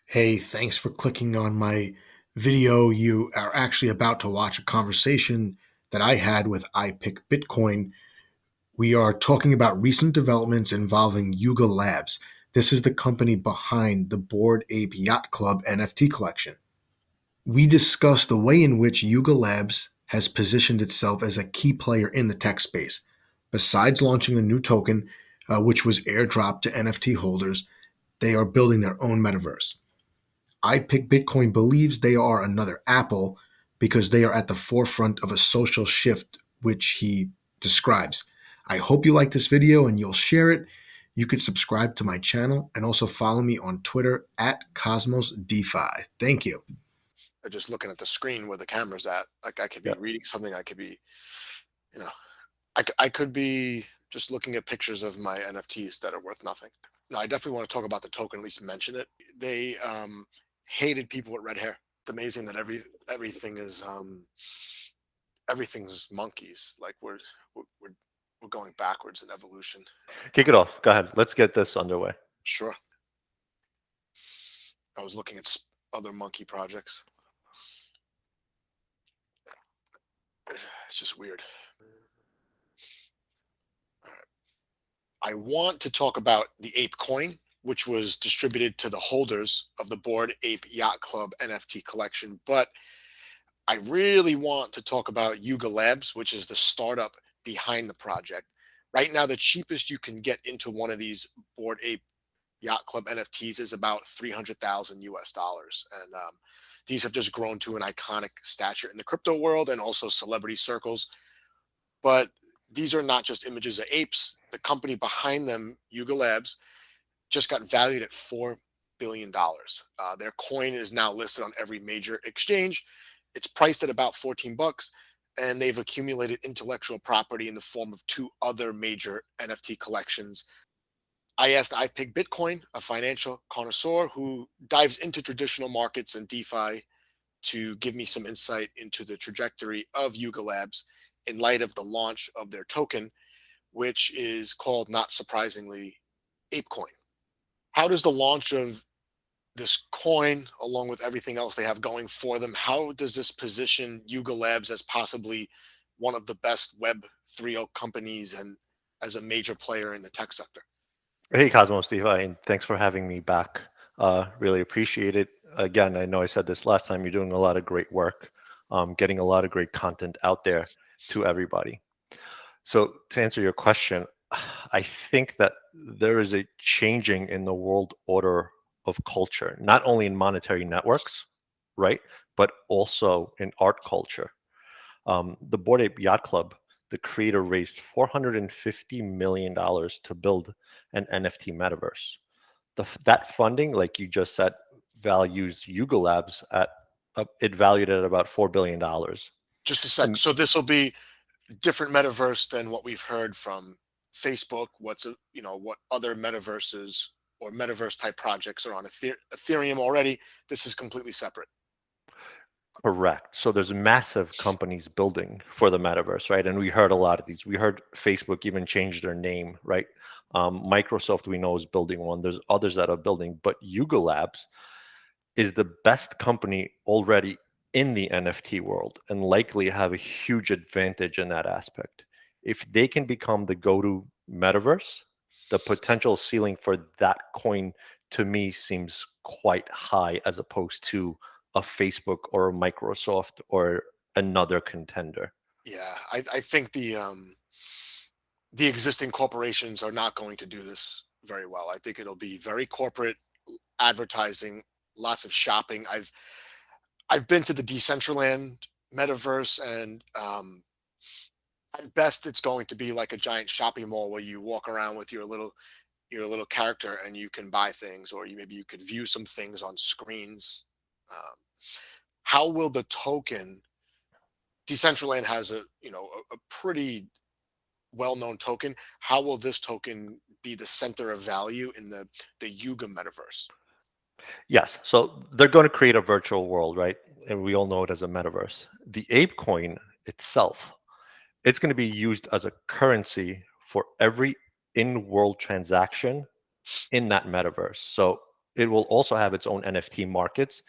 Hey, thanks for clicking on my video. You are actually about to watch a conversation that I had with I Pick Bitcoin. We are talking about recent developments involving Yuga Labs. This is the company behind the Bored Ape Yacht Club NFT collection. We discuss the way in which Yuga Labs has positioned itself as a key player in the tech space. Besides launching a new token, which was airdropped to NFT holders, they are building their own metaverse. I Pick Bitcoin believes they are another Apple because they are at the forefront of a social shift, which he describes. I hope you like this video and you'll share it. You could subscribe to my channel and also follow me on Twitter at CosmosDeFi. Thank you. Just looking at the screen where the camera's at. Like I could Yeah. be reading something. I could be, you know, I could be just looking at pictures of my NFTs that are worth nothing. No, I definitely want to talk about the token, at least mention it. They hated people with red hair. It's amazing that everything's monkeys. Like we're going backwards in evolution. Kick it off. Go ahead. Let's get this underway. Sure. I was looking at other monkey projects. It's just weird. I want to talk about the Ape coin, which was distributed to the holders of the Bored Ape Yacht Club NFT collection. But I really want to talk about Yuga Labs, which is the startup behind the project. Right now, the cheapest you can get into one of these Bored Ape Yacht Club NFTs is about 300,000 US dollars. And these have just grown to an iconic stature in the crypto world and also celebrity circles. But these are not just images of apes. The company behind them, Yuga Labs, just got valued at $4 billion. Their coin is now listed on every major exchange. It's priced at about 14 bucks, and they've accumulated intellectual property in the form of two other major NFT collections. I asked I Pick Bitcoin, a financial connoisseur who dives into traditional markets and DeFi, to give me some insight into the trajectory of Yuga Labs in light of the launch of their token, which is called, not surprisingly, ApeCoin. How does the launch of this coin, along with everything else they have going for them, how does this position Yuga Labs as possibly one of the best Web 3.0 companies and as a major player in the tech sector? Hey, Cosmos DeFi, and thanks for having me back. Really appreciate it. Again, I know I said this last time. You're doing a lot of great work, getting a lot of great content out there to everybody. So, to answer your question, I think that there is a changing in the world order of culture, not only in monetary networks, right, but also in art culture. The Bored Ape Yacht Club, the creator raised $450 million to build an NFT metaverse. That funding, like you just said, values Yuga Labs at it valued at about $4 billion. Just a sec. So this will be different metaverse than what we've heard from Facebook. What other metaverses or metaverse type projects are on Ethereum already? This is completely separate. Correct. So there's massive companies building for the metaverse, right? And we heard a lot of these. We heard Facebook even change their name, right? Microsoft, we know, is building one. There's others that are building, but Yuga Labs is the best company already in the NFT world and likely have a huge advantage in that aspect. If they can become the go-to metaverse, the potential ceiling for that coin to me seems quite high as opposed to a Facebook or a Microsoft or another contender. Yeah, I think the existing corporations are not going to do this very well. I think it'll be very corporate advertising, lots of shopping. I've been to the Decentraland metaverse, and at best, it's going to be like a giant shopping mall where you walk around with your little character and you can buy things, or maybe you could view some things on screens. Um, how will the token? Decentraland has a pretty well-known token. How will this token be the center of value in the Yuga metaverse? Yes, so they're going to create a virtual world, right? And we all know it as a metaverse. The Ape coin itself, it's going to be used as a currency for every in-world transaction in that metaverse. So it will also have its own NFT markets.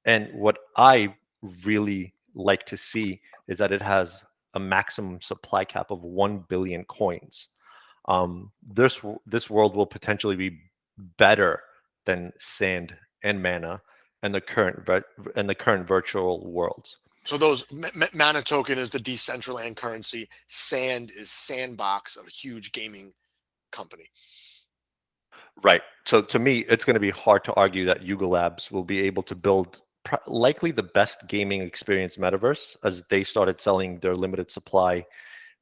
And what I really like to see is that it has a maximum supply cap of 1 billion coins. This world will potentially be better than sand and mana and the current virtual worlds. So those mana token is the Decentraland currency. Sand is Sandbox, a huge gaming company. Right. So to me, it's going to be hard to argue that Yuga Labs will be able to build likely the best gaming experience metaverse, as they started selling their limited supply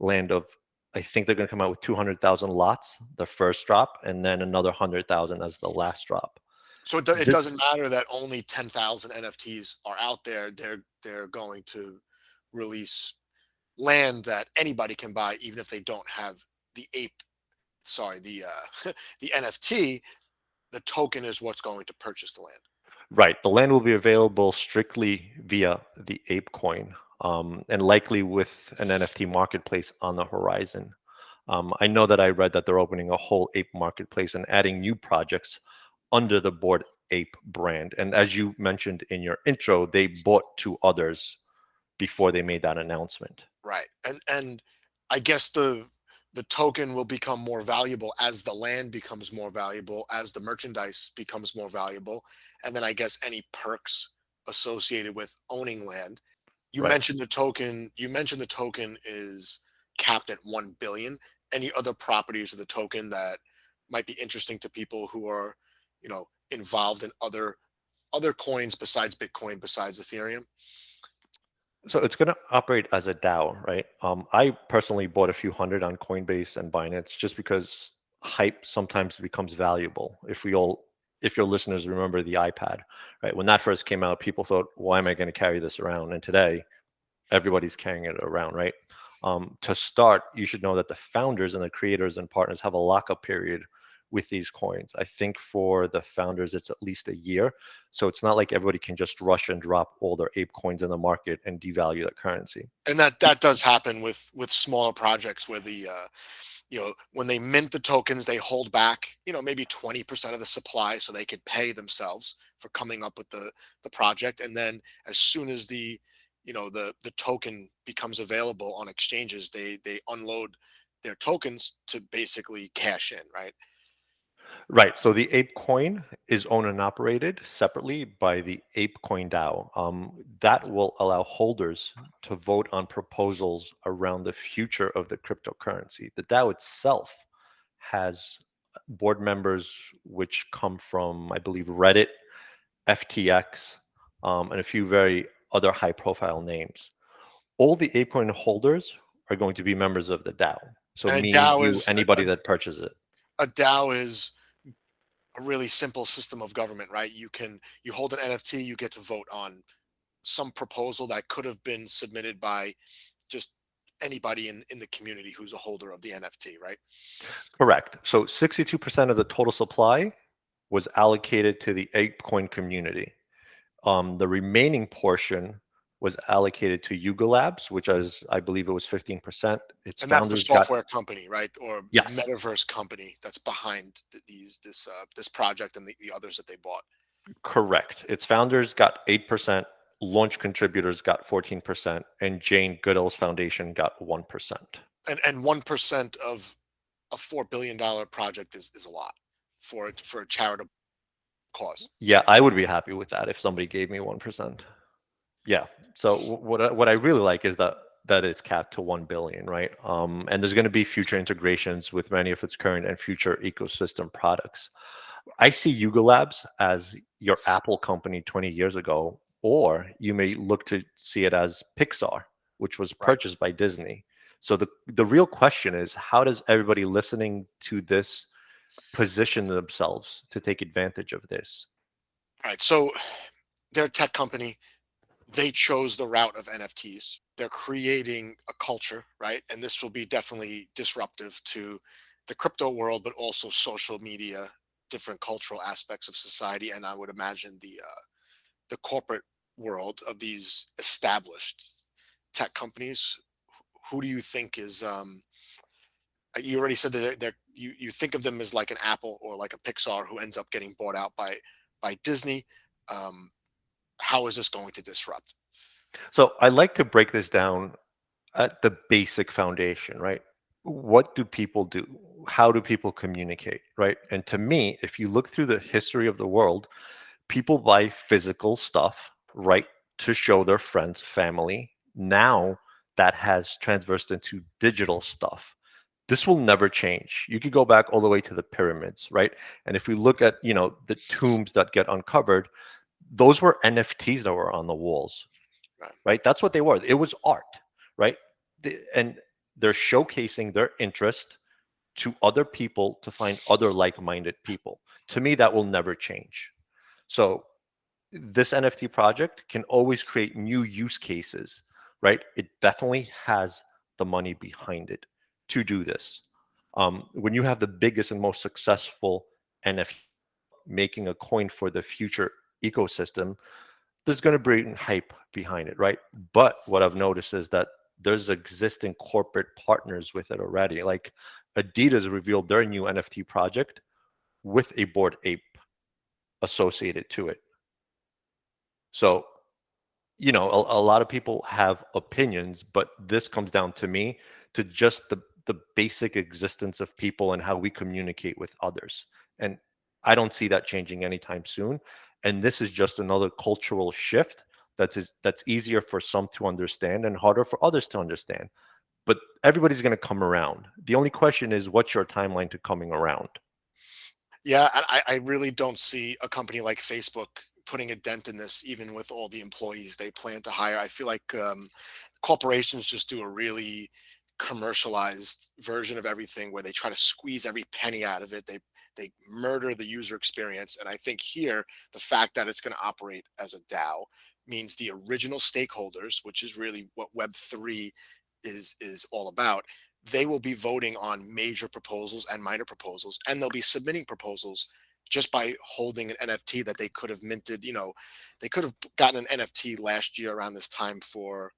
land of, I think they're going to come out with 200,000 lots, the first drop, and then another 100,000 as the last drop. So it This doesn't matter that only 10,000 NFTs are out there. They're going to release land that anybody can buy, even if they don't have the ape. Sorry, the the NFT. The token is what's going to purchase the land. Right. The land will be available strictly via the Ape coin, and likely with an NFT marketplace on the horizon. I know that I read that they're opening a whole Ape marketplace and adding new projects under the Board Ape brand. And as you mentioned in your intro, they bought two others before they made that announcement. Right. And I guess the token will become more valuable as the land becomes more valuable, as the merchandise becomes more valuable, and then I guess any perks associated with owning land. Right. You mentioned the token is capped at 1 billion. Any other properties of the token that might be interesting to people who are, involved in other coins besides Bitcoin, besides Ethereum? So it's going to operate as a DAO, right? I personally bought a few hundred on Coinbase and Binance just because hype sometimes becomes valuable. If your listeners remember the iPad, right? When that first came out, people thought, why am I going to carry this around? And today, everybody's carrying it around, right? To start, you should know that the founders and the creators and partners have a lockup period with these coins. I think for the founders, it's at least a year. So it's not like everybody can just rush and drop all their ape coins in the market and devalue that currency. And that does happen with smaller projects where when they mint the tokens, they hold back, maybe 20% of the supply so they could pay themselves for coming up with the project. And then as soon as the token becomes available on exchanges, they unload their tokens to basically cash in, right? Right. So the Ape coin is owned and operated separately by the Ape Coin DAO. That will allow holders to vote on proposals around the future of the cryptocurrency. The DAO itself has board members which come from, I believe, Reddit, FTX, and a few very other high-profile names. All the Ape coin holders are going to be members of the DAO. So And me, you, anybody that purchases it. a DAO is a really simple system of government, right? You hold an NFT, you get to vote on some proposal that could have been submitted by just anybody in the community who's a holder of the NFT, right? Correct. So 62% of the total supply was allocated to the ApeCoin community. The remaining portion was allocated to Yuga Labs, which is, I believe it was 15%. Its And that's the founders got, software company, right? Or yes, metaverse company that's behind this project and the others that they bought. correct. Its founders got 8%, launch contributors got 14%, and Jane Goodall's foundation got 1%. And 1% of a $4 billion project is a lot for a charitable cause. Yeah, I would be happy with that if somebody gave me 1%. Yeah. So what I really like is that it's capped to 1 billion, right? And there's going to be future integrations with many of its current and future ecosystem products. I see Yuga Labs as your Apple company 20 years ago, or you may look to see it as Pixar, which was Right. purchased by Disney. So the real question is, how does everybody listening to this position themselves to take advantage of this? All right. So they're a tech company. They chose the route of NFTs. They're creating a culture, right? And this will be definitely disruptive to the crypto world, but also social media, different cultural aspects of society, and I would imagine the corporate world of these established tech companies. Who do you think is you already said that you think of them as like an Apple or like a Pixar who ends up getting bought out by by Disney. Um, how is this going to disrupt? So I like to break this down at the basic foundation, right? What do people do? How do people communicate, right? And to me, if you look through the history of the world, people buy physical stuff, right, to show their friends, family. Now that has transversed into digital stuff. This will never change. You could go back all the way to the pyramids, right? And if we look at, the tombs that get uncovered, those were NFTs that were on the walls, Right. right? That's what they were. It was art, right? And they're showcasing their interest to other people to find other like-minded people. To me, that will never change. So this NFT project can always create new use cases, right? It definitely has the money behind it to do this. When you have the biggest and most successful NFT making a coin for the future ecosystem, there's going to bring hype behind it, right? But what I've noticed is that there's existing corporate partners with it already. Like Adidas revealed their new NFT project with a board ape associated to it. So, a lot of people have opinions, but this comes down to me to just the basic existence of people and how we communicate with others. And I don't see that changing anytime soon. And this is just another cultural shift that's easier for some to understand and harder for others to understand. But everybody's going to come around. The only question is, what's your timeline to coming around? Yeah, I really don't see a company like Facebook putting a dent in this, even with all the employees they plan to hire. I feel like corporations just do a really commercialized version of everything where they try to squeeze every penny out of it. They murder the user experience, and I think here the fact that it's going to operate as a DAO means the original stakeholders, which is really what Web3 is all about, they will be voting on major proposals and minor proposals, and they'll be submitting proposals just by holding an NFT that they could have minted. They could have gotten an NFT last year around this time for,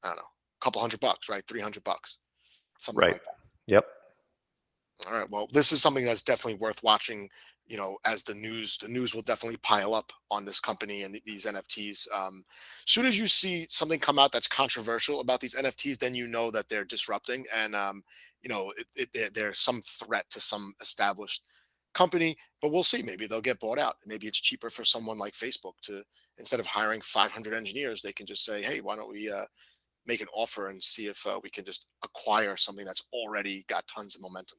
I don't know, a couple $100, right? $300, something Right. like that. Yep. All right. Well, this is something that's definitely worth watching. As the news will definitely pile up on this company and these NFTs. Soon as you see something come out that's controversial about these NFTs, then you know that they're disrupting, and there's some threat to some established company. But we'll see. Maybe they'll get bought out. Maybe it's cheaper for someone like Facebook to, instead of hiring 500 engineers, they can just say, "Hey, why don't we make an offer and see if we can just acquire something that's already got tons of momentum."